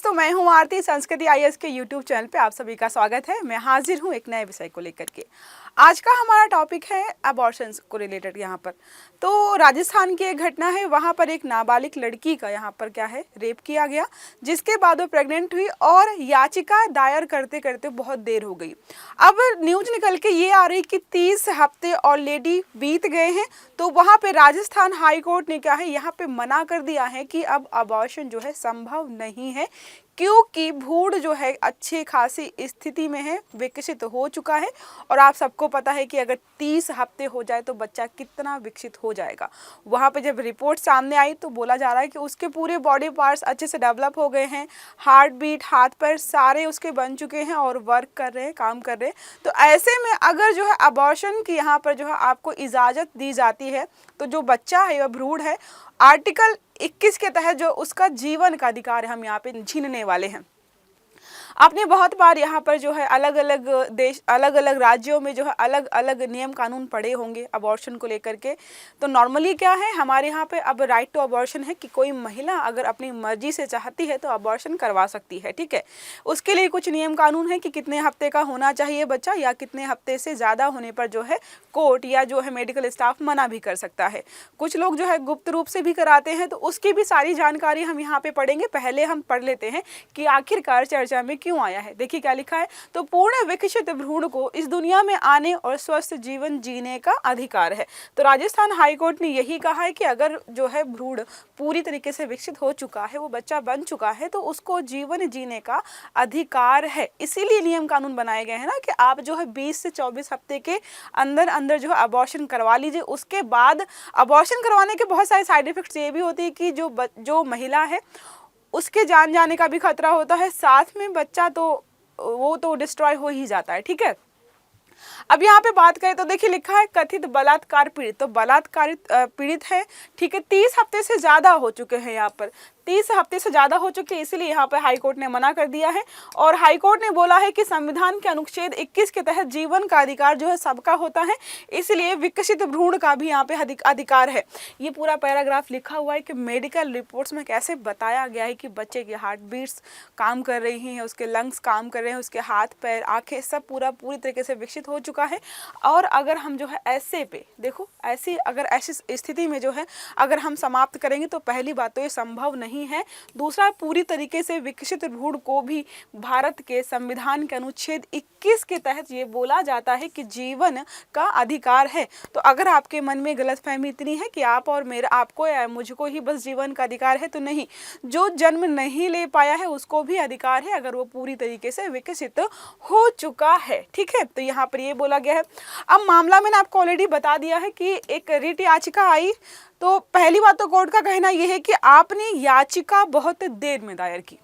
दोस्तों, मैं हूं आरती। संस्कृति आईएएस के यूट्यूब चैनल पे आप सभी का स्वागत है। मैं हाजिर हूं एक नए विषय को लेकर के। आज का हमारा टॉपिक है अबॉर्शंस को रिलेटेड। यहाँ पर तो राजस्थान की एक घटना है। वहाँ पर एक नाबालिग लड़की का यहाँ पर क्या है, रेप किया गया, जिसके बाद वो प्रेग्नेंट हुई और याचिका दायर करते करते बहुत देर हो गई। अब न्यूज निकल के ये आ रही कि 30 हफ्ते ऑलरेडी बीत गए हैं। तो वहाँ पे राजस्थान हाई कोर्ट ने क्या है, यहाँ पे मना कर दिया है कि अब अबॉर्शन जो है संभव नहीं है, क्योंकि भ्रूण जो है अच्छी खासी स्थिति में है, विकसित हो चुका है। और आप सबको पता है कि अगर 30 हफ्ते हो जाए तो बच्चा कितना विकसित हो जाएगा। वहाँ पे जब रिपोर्ट सामने आई तो बोला जा रहा है कि उसके पूरे बॉडी पार्ट्स अच्छे से डेवलप हो गए हैं, हार्ट बीट, हाथ पैर सारे उसके बन चुके हैं और वर्क कर रहे हैं, काम कर रहे हैं। तो ऐसे में अगर जो है अबॉर्शन की यहाँ पर जो है आपको इजाज़त दी जाती है, तो जो बच्चा है वह भ्रूण है, आर्टिकल 21 के तहत जो उसका जीवन का अधिकार हम यहाँ पे छीनने वाले हैं। आपने बहुत बार यहाँ पर जो है अलग अलग देश, अलग अलग राज्यों में जो है अलग अलग नियम कानून पढ़े होंगे अबॉर्शन को लेकर के। तो नॉर्मली क्या है, हमारे यहाँ पे अब राइट टू अबॉर्शन है कि कोई महिला अगर अपनी मर्जी से चाहती है तो अबॉर्शन करवा सकती है, ठीक है। उसके लिए कुछ नियम कानून है कि कितने हफ्ते का होना चाहिए बच्चा, या कितने हफ्ते से ज़्यादा होने पर जो है कोर्ट या जो है मेडिकल स्टाफ मना भी कर सकता है। कुछ लोग जो है गुप्त रूप से भी कराते हैं, तो उसकी भी सारी जानकारी हम यहाँ पे पढ़ेंगे। पहले हम पढ़ लेते हैं कि आखिरकार चर्चा में क्यों आया है। देखिए क्या लिखा है, तो पूर्ण विकसित भ्रूण को इस दुनिया में आने और स्वस्थ जीवन जीने का अधिकार है। तो राजस्थान हाई कोर्ट ने यही कहा है कि अगर जो है भ्रूण पूरी तरीके से विकसित हो चुका है, वो बच्चा बन चुका है, तो उसको जीवन जीने का अधिकार है। इसीलिए नियम कानून बनाए गए हैं ना कि आप जो है 20 से 24 हफ्ते के अंदर अंदर जो है अबॉर्शन करवा लीजिए। उसके बाद अबॉर्शन करवाने के बहुत सारे साइड इफेक्ट्स ये भी होती है कि जो महिला है उसके जान जाने का भी खतरा होता है, साथ में बच्चा तो वो तो डिस्ट्रॉय हो ही जाता है, ठीक है। अब यहाँ पे बात करें तो देखिए लिखा है कथित बलात्कार पीड़ित, तो बलात्कारित पीड़ित है, ठीक है। 30 हफ्ते से ज़्यादा हो चुके हैं, यहाँ पर 30 हफ्ते से ज़्यादा हो चुके हैं, इसीलिए यहाँ पर हाई कोर्ट ने मना कर दिया है। और हाई कोर्ट ने बोला है कि संविधान के अनुच्छेद 21 के तहत जीवन का अधिकार जो है सबका होता है, इसलिए विकसित भ्रूण का भी यहाँ पे अधिकार है। ये पूरा पैराग्राफ लिखा हुआ है कि मेडिकल रिपोर्ट्स में कैसे बताया गया है कि बच्चे की हार्ट बीट्स काम कर रही हैं, उसके लंग्स काम कर रहे हैं, उसके हाथ पैर आँखें सब पूरी तरीके से विकसित हो चुका है। और अगर हम जो है ऐसे पे देखो, ऐसी स्थिति में जो है अगर हम समाप्त करेंगे तो पहली बात तो ये संभव नहीं है। दूसरा, पूरी तरीके से विकसित भ्रूण को भी भारत के संविधान के अनुच्छेद 21 के तहत ये बोला जाता है कि जीवन का अधिकार है। तो अगर आपके मन में गलतफहमी इतनी है कि आप और मेरा, आपको या मुझको ही बस जीवन का अधिकार है, तो नहीं, जो जन्म नहीं ले पाया है उसको भी अधिकार है अगर वो पूरी तरीके से विकसित हो चुका है, ठीक है। तो यहाँ पर ये बोला गया है। अब मामला मैंने आपको ऑलरेडी बता दिया है कि एक रिट याचिका आई। तो पहली बात तो कोर्ट का कहना यह है कि आपने याचिका बहुत देर में दायर की।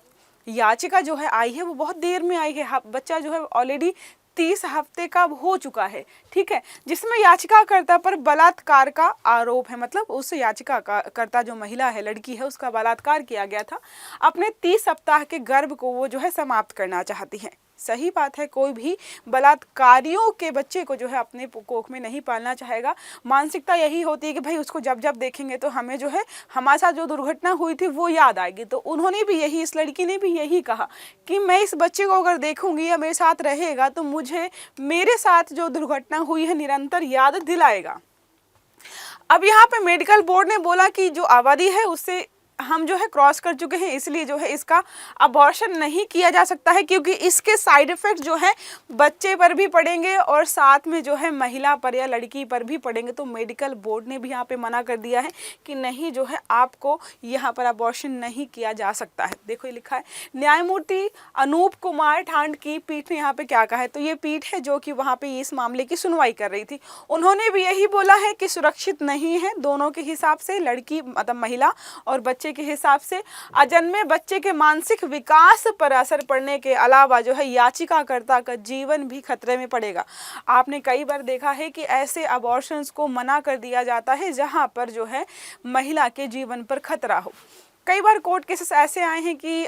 याचिका जो है आई है वो बहुत देर में आई है। बच्चा जो है ऑलरेडी 30 हफ्ते का हो चुका है, ठीक है, जिसमें याचिकाकर्ता पर बलात्कार का आरोप है। मतलब उस याचिकाकर्ता जो महिला है, लड़की है, उसका बलात्कार किया गया था। अपने 30 सप्ताह के गर्भ को वो जो है समाप्त करना चाहती है। सही बात है, कोई भी बलात्कारियों के बच्चे को जो है अपने कोख में नहीं पालना चाहेगा। मानसिकता यही होती है कि भाई उसको जब जब देखेंगे तो हमें जो है हमारे साथ जो दुर्घटना हुई थी वो याद आएगी। तो उन्होंने भी यही, इस लड़की ने भी यही कहा कि मैं इस बच्चे को अगर देखूंगी या मेरे साथ रहेगा तो मुझे मेरे साथ जो दुर्घटना हुई है निरंतर याद दिलाएगा। अब यहाँ पे मेडिकल बोर्ड ने बोला कि जो अवधि है उससे हम जो है क्रॉस कर चुके हैं, इसलिए जो है इसका अबॉर्शन नहीं किया जा सकता है, क्योंकि इसके साइड इफेक्ट जो है बच्चे पर भी पड़ेंगे और साथ में जो है महिला पर या लड़की पर भी पड़ेंगे। तो मेडिकल बोर्ड ने भी यहाँ पे मना कर दिया है कि नहीं, जो है आपको यहाँ पर अबॉर्शन नहीं किया जा सकता है। देखो ये लिखा है, न्यायमूर्ति अनूप कुमार ठांड की पीठ ने यहाँ पे क्या कहा है। तो ये पीठ है जो कि वहाँ पे इस मामले की सुनवाई कर रही थी। उन्होंने भी यही बोला है कि सुरक्षित नहीं है दोनों के हिसाब से, लड़की मतलब महिला और बच्चे के हिसाब से। अजन्मे बच्चे के मानसिक विकास पर असर पड़ने के अलावा जो है याचिकाकर्ता का जीवन भी खतरे में पड़ेगा। आपने कई बार देखा है कि ऐसे अबॉर्शंस को मना कर दिया जाता है जहां पर जो है महिला के जीवन पर खतरा हो। कई बार कोर्ट केसेस ऐसे आए हैं कि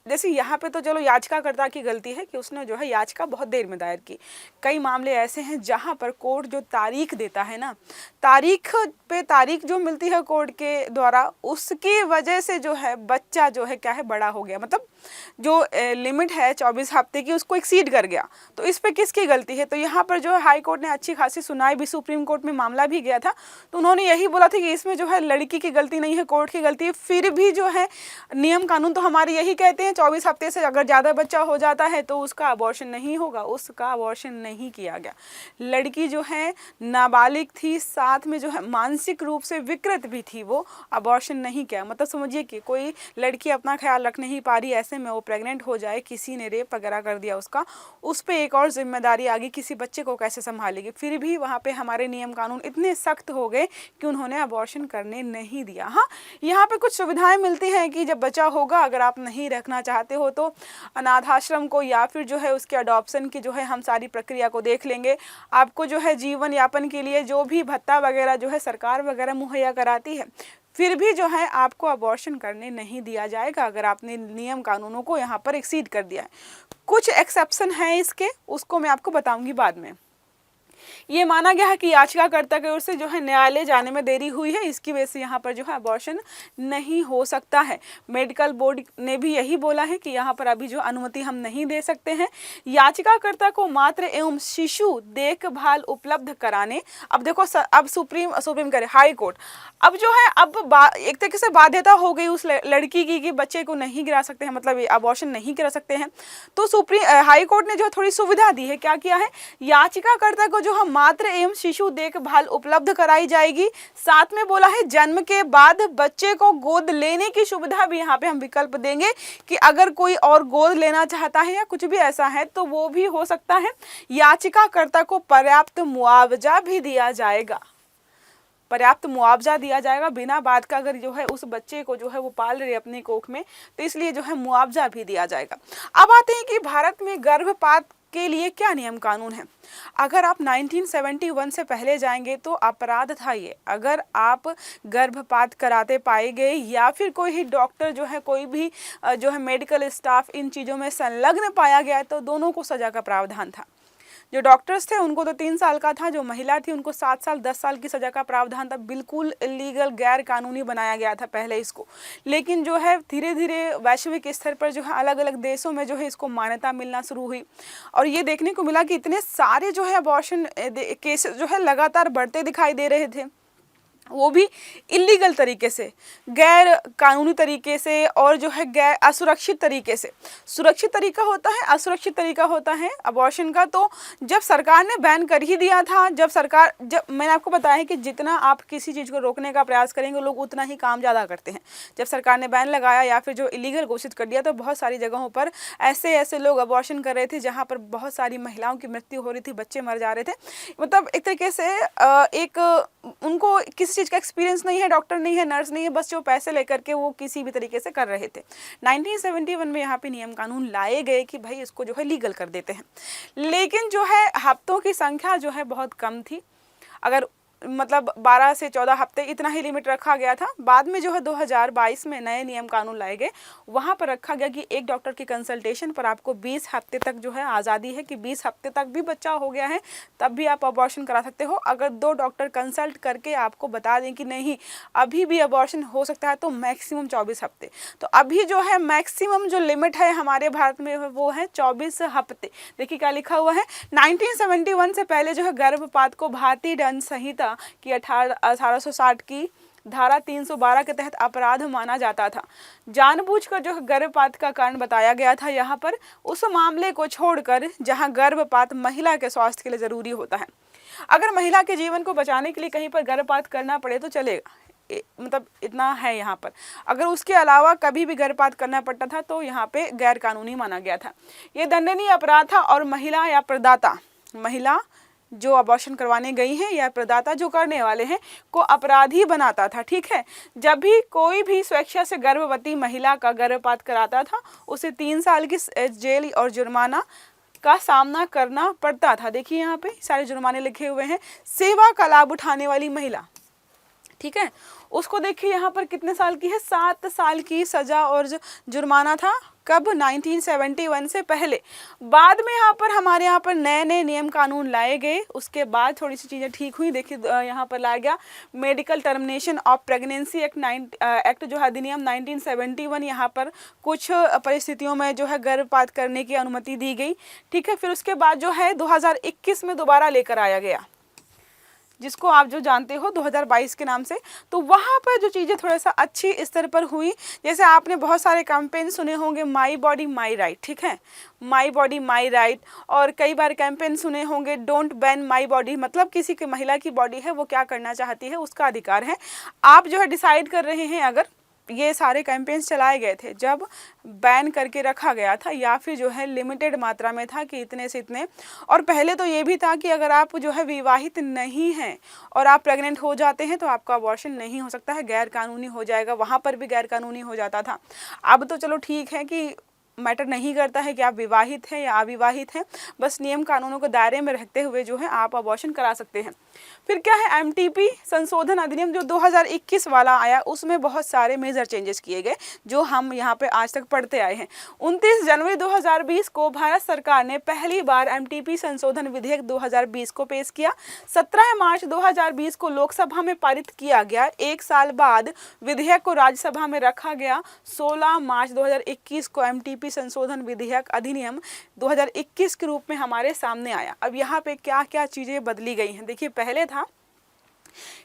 जैसे यहाँ पे तो चलो याचिकाकर्ता की गलती है कि उसने जो है याचिका बहुत देर में दायर की। कई मामले ऐसे हैं जहाँ पर कोर्ट जो तारीख देता है ना, तारीख जो मिलती है कोर्ट के द्वारा, उसकी वजह से जो है बच्चा जो है क्या है बड़ा हो गया, मतलब जो लिमिट है 24 हफ्ते की उसको एक्सीड कर गया, तो इस पे किसकी गलती है? तो यहाँ पर जो है हाई कोर्ट ने अच्छी खासी सुनाई भी, सुप्रीम कोर्ट में मामला भी गया था, तो उन्होंने यही बोला था कि इसमें जो है लड़की की गलती नहीं है, कोर्ट की गलती है। फिर भी जो है नियम कानून तो हमारे यही कहते हैं 24 हफ्ते से अगर ज़्यादा बच्चा हो जाता है तो उसका अबॉर्शन नहीं होगा, उसका अबॉर्शन नहीं किया गया। लड़की जो है नाबालिग थी, साथ में जो है मानसिक रूप से विकृत भी थी, वो अबॉर्शन नहीं किया। मतलब समझिए कि कोई लड़की अपना ख्याल रख नहीं पा रही, ऐसे में वो प्रेग्नेंट हो जाए, किसी ने रेप वगैरह कर दिया उसका, उस पर एक और जिम्मेदारी आ गई, किसी बच्चे को कैसे संभालेगी। फिर भी वहाँ पे हमारे नियम कानून इतने सख्त हो गए कि उन्होंने अबॉर्शन करने नहीं दिया। हाँ, यहाँ पे कुछ सुविधाएं मिलती हैं कि जब बच्चा होगा, अगर आप नहीं रखना चाहते हो तो अनाथ आश्रम को या फिर जो है उसके अडॉप्शन की जो है हम सारी प्रक्रिया को देख लेंगे। आपको जो है जीवन यापन के लिए जो भी भत्ता वगैरह जो है सरकार वगैरह मुहैया कराती है, फिर भी जो है आपको अबॉर्शन करने नहीं दिया जाएगा अगर आपने नियम कानूनों को यहाँ पर एक्सीड कर दिया है। कुछ एक्सेप्शन है इसके, उसको मैं आपको बताऊंगी बाद में। ये माना गया है कि याचिकाकर्ता की ओर से जो है न्यायालय जाने में देरी हुई है, इसकी वजह से यहाँ पर जो है अबॉर्शन नहीं हो सकता है। मेडिकल बोर्ड ने भी यही बोला है कि यहाँ पर अभी जो अनुमति हम नहीं दे सकते हैं। याचिकाकर्ता को मातृ एवं शिशु देखभाल उपलब्ध कराने, अब देखो अब सुप्रीम करे हाई कोर्ट, अब जो है अब एक तरीके से बाध्यता हो गई उस लड़की की कि बच्चे को नहीं गिरा सकते हैं, मतलब अबॉर्शन नहीं करा सकते हैं। तो हाई कोर्ट ने जो थोड़ी सुविधा दी है, क्या किया है, याचिकाकर्ता को जो हम मातृ एवं शिशु देखभाल उपलब्ध कराई जाएगी, साथ में बोला है जन्म के बाद बच्चे को गोद लेने की सुविधा भी यहाँ पे हम विकल्प देंगे कि अगर कोई और गोद लेना चाहता है या कुछ भी ऐसा है तो वो भी हो सकता है। याचिकाकर्ता को पर्याप्त मुआवजा भी दिया जाएगा, पर्याप्त मुआवजा दिया जाएगा बिना बात का, अगर जो है उस बच्चे को जो है वो पाल रहे अपनी कोख में, तो इसलिए जो है मुआवजा भी दिया जाएगा। अब आते हैं कि भारत में गर्भपात के लिए क्या नियम कानून है। अगर आप 1971 से पहले जाएंगे तो अपराध था ये, अगर आप गर्भपात कराते पाए गए या फिर कोई ही डॉक्टर जो है, कोई भी जो है मेडिकल स्टाफ इन चीज़ों में संलग्न पाया गया तो दोनों को सजा का प्रावधान था। जो डॉक्टर्स थे उनको तो 3 साल का था, जो महिला थी उनको 7 साल 10 साल की सजा का प्रावधान था। बिल्कुल इलीगल, गैर कानूनी बनाया गया था पहले इसको, लेकिन जो है धीरे धीरे वैश्विक स्तर पर जो है अलग अलग देशों में जो है इसको मान्यता मिलना शुरू हुई और ये देखने को मिला कि इतने सारे जो है अबॉर्शन केसेस जो है लगातार बढ़ते दिखाई दे रहे थे, वो भी इलीगल तरीके से, गैर कानूनी तरीके से और जो है गैर असुरक्षित तरीके से। सुरक्षित तरीका होता है, असुरक्षित तरीका होता है अबॉर्शन का। तो जब सरकार ने बैन कर ही दिया था, जब मैंने आपको बताया है कि जितना आप किसी चीज़ को रोकने का प्रयास करेंगे लोग उतना ही काम ज़्यादा करते हैं। जब सरकार ने बैन लगाया या फिर जो इलीगल घोषित कर दिया तो बहुत सारी जगहों पर ऐसे लोग अबॉर्शन कर रहे थे जहाँ पर बहुत सारी महिलाओं की मृत्यु हो रही थी, बच्चे मर जा रहे थे। मतलब एक तरीके से उनको किसी चीज़ का एक्सपीरियंस नहीं है, डॉक्टर नहीं है, नर्स नहीं है, बस जो पैसे लेकर के वो किसी भी तरीके से कर रहे थे। 1971 में यहाँ पे नियम कानून लाए गए कि भाई इसको जो है लीगल कर देते हैं, लेकिन जो है हफ्तों की संख्या जो है बहुत कम थी। अगर मतलब 12 से 14 हफ्ते इतना ही लिमिट रखा गया था। बाद में जो है 2022 में नए नियम कानून लाए गए, वहाँ पर रखा गया कि एक डॉक्टर की कंसल्टेशन पर आपको 20 हफ्ते तक जो है आज़ादी है कि 20 हफ्ते तक भी बच्चा हो गया है तब भी आप अबॉर्शन करा सकते हो। अगर 2 डॉक्टर कंसल्ट करके आपको बता दें कि नहीं अभी भी अबॉर्शन हो सकता है तो मैक्सिमम 24 हफ्ते। तो अभी जो है मैक्सिमम जो लिमिट है हमारे भारत में वो है 24 हफ्ते। देखिए क्या लिखा हुआ है, 1971 से पहले जो है गर्भपात को भारतीय दंड संहिता कि 1860 की धारा 312 के तहत अपराध माना जाता था। जानबूझकर जो गर्भपात का कारण बताया गया था यहाँ पर, उस मामले को छोड़कर जहाँ गर्भपात महिला के स्वास्थ्य के लिए जरूरी होता है। अगर महिला के जीवन को बचाने के लिए कहीं पर गर्भपात करना पड़े तो चलेगा, मतलब इतना है यहाँ पर। अगर उसके अलावा कभी भी गर्भपात करना पड़ता था तो यहाँ पे गैर कानूनी माना गया था। ये दंडनीय अपराध था और महिला या प्रदाता, महिला जो अबॉर्शन करवाने गई हैं या प्रदाता जो करने वाले हैं को अपराधी बनाता था। ठीक है, जब भी कोई भी स्वेच्छा से गर्भवती महिला का गर्भपात कराता था उसे 3 साल की जेल और जुर्माना का सामना करना पड़ता था। देखिए यहाँ पे सारे जुर्माने लिखे हुए हैं। सेवा का लाभ उठाने वाली महिला, ठीक है। उसको देखिए यहाँ पर कितने साल की है, 7 साल की सजा और जुर्माना था। कब? 1971 से पहले। बाद में यहाँ पर हमारे यहाँ पर नए नए नियम कानून लाए गए, उसके बाद थोड़ी सी चीज़ें ठीक हुई। देखिए यहाँ पर लाया गया medical termination of pregnancy act जो है अधिनियम 1971। यहाँ पर कुछ परिस्थितियों में जो है गर्भपात करने की अनुमति दी गई। ठीक है। फिर उसके बाद जो है 2021 में दोबारा लेकर आया गया, जिसको आप जो जानते हो 2022 के नाम से। तो वहाँ पर जो चीज़ें थोड़ा सा अच्छी स्तर पर हुई, जैसे आपने बहुत सारे कैंपेन सुने होंगे, माई बॉडी माई राइट, ठीक है, माई बॉडी माई राइट। और कई बार कैंपेन सुने होंगे डोंट बैन माई बॉडी, मतलब किसी की महिला की बॉडी है वो क्या करना चाहती है उसका अधिकार है, आप जो है डिसाइड कर रहे हैं। अगर ये सारे कैंपेन्स चलाए गए थे जब बैन करके रखा गया था, या फिर जो है लिमिटेड मात्रा में था कि इतने से इतने। और पहले तो ये भी था कि अगर आप जो है विवाहित नहीं हैं और आप प्रेग्नेंट हो जाते हैं तो आपका अबॉर्शन नहीं हो सकता है, गैर कानूनी हो जाएगा। वहाँ पर भी गैर कानूनी हो जाता था। अब तो चलो ठीक है कि मैटर नहीं करता है कि आप विवाहित हैं या अविवाहित हैं, बस नियम कानूनों के दायरे में रहते हुए जो है आप अबॉर्शन करा सकते हैं। फिर क्या है, एमटीपी संशोधन अधिनियम जो 2021 वाला आया, उसमें बहुत सारे मेजर चेंजेस किए गए जो हम यहाँ पे आज तक पढ़ते आए हैं। 29 जनवरी 2020 को भारत सरकार ने पहली बार एमटीपी संशोधन विधेयक 2020 को पेश किया। 17 मार्च 2020 को लोकसभा में पारित किया गया। एक साल बाद विधेयक को राज्यसभा में रखा गया। 16 मार्च 2021 को एमटीपी संशोधन विधेयक अधिनियम 2021 के रूप में हमारे सामने आया। अब यहाँ पे क्या क्या चीजें बदली गई हैं, देखिए पहले था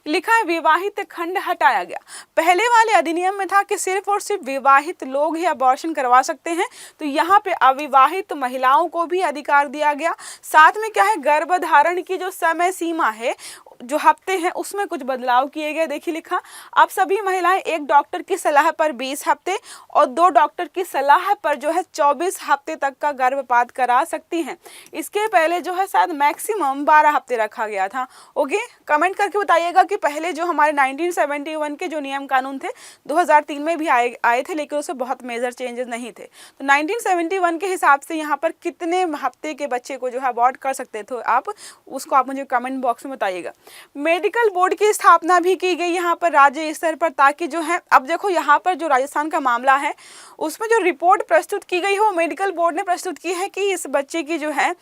लिखा है विवाहित खंड हटाया गया। पहले वाले अधिनियम में था कि सिर्फ और सिर्फ विवाहित लोग ही अबॉर्शन करवा सकते हैं, तो यहाँ पे अविवाहित महिलाओं को भी अधिकार दिया गया। साथ में क्या है, गर्भधारण की जो समय सीमा है, जो हफ्ते हैं, उसमें कुछ बदलाव किए गए। देखिए लिखा, अब सभी महिलाएं एक डॉक्टर की सलाह पर 20 हफ्ते और 2 डॉक्टर की सलाह पर जो है 24 हफ्ते तक का गर्भपात करा सकती हैं। इसके पहले जो है शायद मैक्सिमम 12 हफ्ते रखा गया था। ओके, कमेंट करके बताइएगा कि पहले जो हमारे 1971 के जो नियम कानून थे 2003 में भी आए थे, लेकिन उससे बहुत मेजर चेंजेस नहीं थे। तो 1971 के हिसाब से यहाँ पर कितने हफ्ते के बच्चे को जो है अबॉर्ट कर सकते थे आप, उसको आप मुझे कमेंट बॉक्स में बताइएगा। मेडिकल बोर्ड की स्थापना भी की गई यहाँ पर राज्य स्तर पर, ताकि जो है, अब देखो यहाँ पर जो राजस्थान का मामला है उसमें जो रिपोर्ट प्रस्तुत की गई है वो मेडिकल बोर्ड ने प्रस्तुत की है कि इस बच्चे की जो है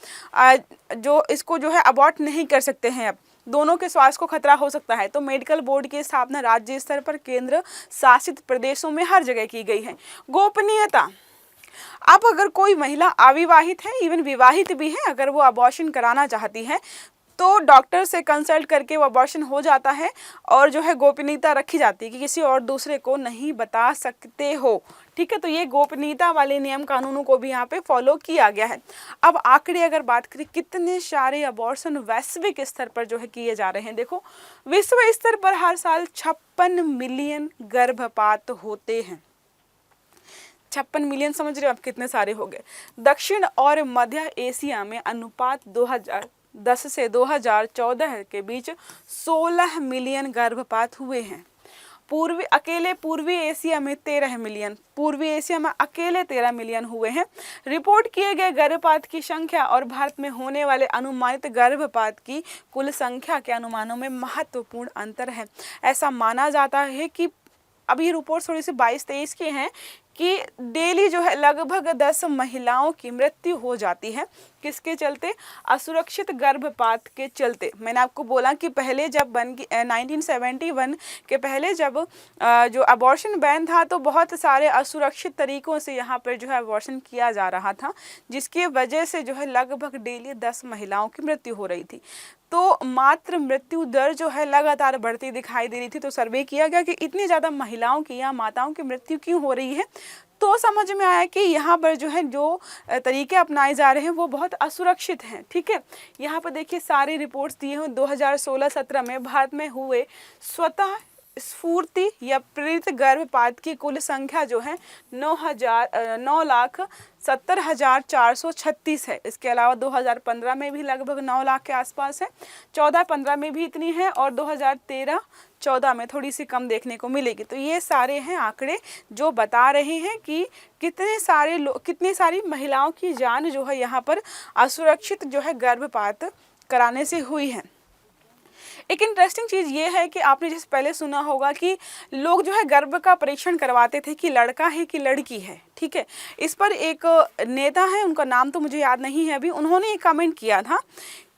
जो इसको जो है अबॉर्ट नहीं कर सकते हैं, अब दोनों के स्वास्थ्य को खतरा हो सकता है। तो मेडिकल बोर्ड की स्थापना राज्य स्तर पर केंद्र शासित प्रदेशों में हर जगह की गई है। गोपनीयता, अब अगर कोई महिला अविवाहित है, इवन विवाहित भी है, अगर वो अबॉर्शन कराना चाहती है तो डॉक्टर से कंसल्ट करके वो अबॉर्शन हो जाता है और जो है गोपनीयता रखी जाती है कि किसी और दूसरे को नहीं बता सकते हो। ठीक है, तो ये गोपनीयता वाले नियम कानूनों को भी यहाँ पे फॉलो किया गया है। अब आंकड़े अगर बात करें, कितने सारे अबॉर्शन वैश्विक स्तर पर जो है किए जा रहे हैं। देखो, विश्व स्तर पर हर साल 56 मिलियन गर्भपात होते हैं। 56 मिलियन, समझ रहे हो आप कितने सारे हो गए। दक्षिण और मध्य एशिया में अनुपात 2010 से 2014 के बीच 16 मिलियन गर्भपात हुए हैं। पूर्वी एशिया में 13 मिलियन, पूर्वी एशिया में अकेले 13 मिलियन हुए हैं। रिपोर्ट किए गए गर्भपात की संख्या और भारत में होने वाले अनुमानित गर्भपात की कुल संख्या के अनुमानों में महत्वपूर्ण अंतर है। ऐसा माना जाता है कि अब ये रिपोर्ट थोड़ी सी 22-23 की हैं कि डेली जो है लगभग 10 महिलाओं की मृत्यु हो जाती है। किसके चलते? असुरक्षित गर्भपात के चलते। मैंने आपको बोला कि पहले जब 1971 के पहले जब जो अबॉर्शन बैन था तो बहुत सारे असुरक्षित तरीकों से यहाँ पर जो है अबॉर्शन किया जा रहा था, जिसकी वजह से जो है लगभग डेली 10 महिलाओं की मृत्यु हो रही थी। तो मात्र मृत्यु दर जो है लगातार बढ़ती दिखाई दे रही थी। तो सर्वे किया गया कि इतनी ज़्यादा महिलाओं की या माताओं की मृत्यु क्यों हो रही है, तो समझ में आया कि यहाँ पर जो है जो तरीके अपनाए जा रहे हैं वो बहुत असुरक्षित हैं। ठीक है, यहाँ पर देखिए सारी रिपोर्ट्स दिए हैं। 2016-17 में भारत में हुए स्वतः स्फूर्ति या प्रेरित गर्भपात की कुल संख्या जो है 9,70,436 है। इसके अलावा 2015 में भी लगभग 9 लाख के आसपास है, 14-15 में भी इतनी है और 2013-14 में थोड़ी सी कम देखने को मिलेगी। तो ये सारे हैं आंकड़े जो बता रहे हैं कि कितनी सारी महिलाओं की जान जो है यहाँ पर असुरक्षित जो है गर्भपात कराने से हुई है। एक इंटरेस्टिंग चीज़ ये है कि आपने जैसे पहले सुना होगा कि लोग जो है गर्भ का परीक्षण करवाते थे कि लड़का है कि लड़की है, ठीक है। इस पर एक नेता है, उनका नाम तो मुझे याद नहीं है अभी, उन्होंने एक कमेंट किया था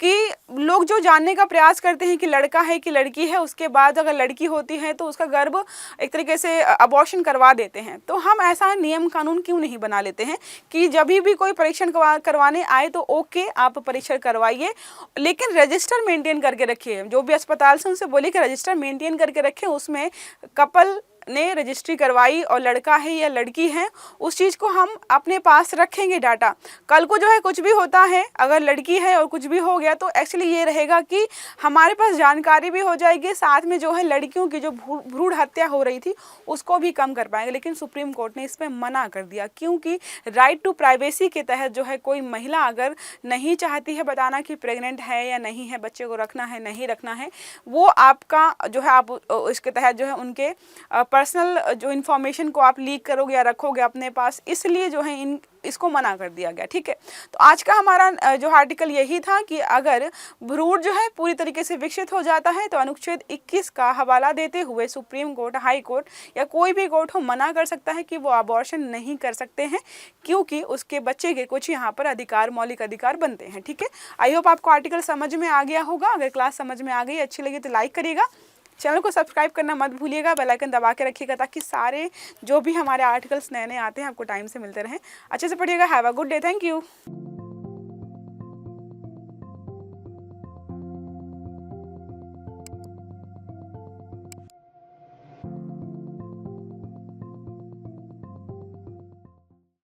कि लोग जो जानने का प्रयास करते हैं कि लड़का है कि लड़की है, उसके बाद अगर लड़की होती है तो उसका गर्भ एक तरीके से अबॉर्शन करवा देते हैं। तो हम ऐसा नियम कानून क्यों नहीं बना लेते हैं कि जब भी कोई परीक्षण करवाने आए तो ओके आप परीक्षण करवाइए, लेकिन रजिस्टर मेंटेन करके रखिए। जो भी अस्पताल से उनसे बोले कि रजिस्टर मेंटेन करके रखें, उसमें कपल ने रजिस्ट्री करवाई और लड़का है या लड़की है, उस चीज़ को हम अपने पास रखेंगे डाटा। कल को जो है कुछ भी होता है, अगर लड़की है और कुछ भी हो गया तो एक्चुअली ये रहेगा कि हमारे पास जानकारी भी हो जाएगी, साथ में जो है लड़कियों की जो भ्रूण हत्या हो रही थी उसको भी कम कर पाएंगे। लेकिन सुप्रीम कोर्ट ने इस पर मना कर दिया, क्योंकि राइट टू प्राइवेसी के तहत जो है कोई महिला अगर नहीं चाहती है बताना कि प्रेग्नेंट है या नहीं है, बच्चे को रखना है नहीं रखना है, वो आपका जो है आप इसके तहत जो है उनके पर्सनल जो इन्फॉर्मेशन को आप लीक करोगे या रखोगे अपने पास, इसलिए जो है इसको मना कर दिया गया, ठीक है। तो आज का हमारा जो आर्टिकल यही था कि अगर भ्रूण जो है पूरी तरीके से विकसित हो जाता है तो अनुच्छेद 21 का हवाला देते हुए सुप्रीम कोर्ट, हाई कोर्ट या कोई भी कोर्ट हो मना कर सकता है कि वो अबॉर्शन नहीं कर सकते हैं, क्योंकि उसके बच्चे के कुछ यहाँ पर अधिकार, मौलिक अधिकार बनते हैं, ठीक है। आई होप आपको आर्टिकल समझ में आ गया होगा। अगर क्लास समझ में आ गई, अच्छी लगी तो लाइक करिएगा, चैनल को सब्सक्राइब करना मत भूलिएगा, बेल आइकन दबा के रखिएगा ताकि सारे जो भी हमारे आर्टिकल्स नए नए आते हैं आपको टाइम से मिलते रहें। अच्छे से पढ़िएगा। Have a good day. Thank you.